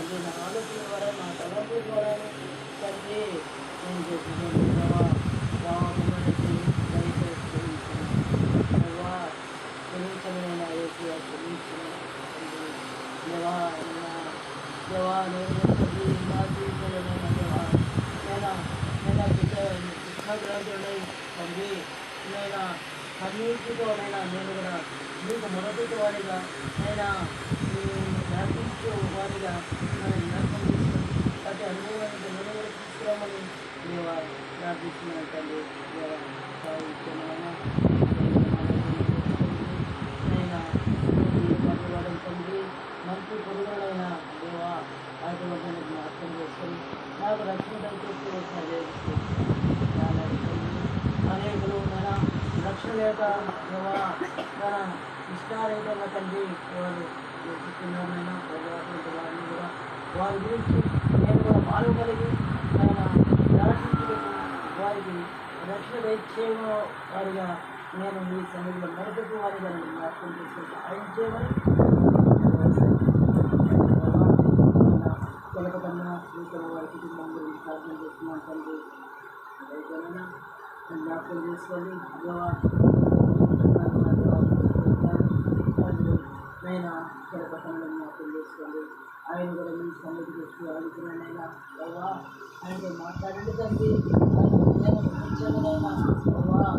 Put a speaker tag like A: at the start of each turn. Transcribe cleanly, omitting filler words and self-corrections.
A: తండ్రి, నా ఆలోచన ద్వారా, నా తలంపుల ద్వారా తండ్రి నేను చేస్తున్నాను దేవా. దేవా క్షమించమనైనా ఏసయ్యా, క్షమించమని తండ్రి. దేవా దేవా నేను తండ్రి నా జీవితంలోనైనా దేవా నేను కృష్ణగ్రహుడై తండ్రి, నేను కన్నీటితోనైనా నేను కూడా మీకు మొదటి వారిగా అయినా జ్ఞాపించే వారిగా నన్ను జ్ఞాపకం తీసుకొని ప్రతి అనుభవానికి నేను కూడా తీసుకురామని దేవా ప్రార్థిస్తున్నాను తండ్రి. దేవా తండ్రి మంచి పొరుగులైన దేవా అటువంటి జ్ఞాపకం చేసుకొని నాకు రక్షణ దయచేసి అనేకులు మన రక్షణ లేక దేవా మన ఇష్టారహితంగా తండ్రి వారు చూస్తున్నారైనా వారిని కూడా వారి గురించి నేను కూడా పాల్గొలిగి ఆయన రక్షించడానికి వారికి రక్షణ దయచేయ వారిగా నేను మీ సన్నిధిలో మొదటి వారిగా నేను జ్ఞాపకం చేసుకుని సహాయం చేయమని కొలకన్నా మీకు వారి కుటుంబం గురించి ప్రార్థన చేస్తున్నాను తండ్రి. అయితేనైనా జ్ఞాపకం చేసుకోండి దేవా. నైనా కొలకన్నా జ్ఞాపకం చేసుకోండి. ఆయన కూడా మీ సన్నిధికి వచ్చి అడుగుతున్నానైనా దేవా, ఆయనతో మాట్లాడండి తండ్రి. ఆయన నేను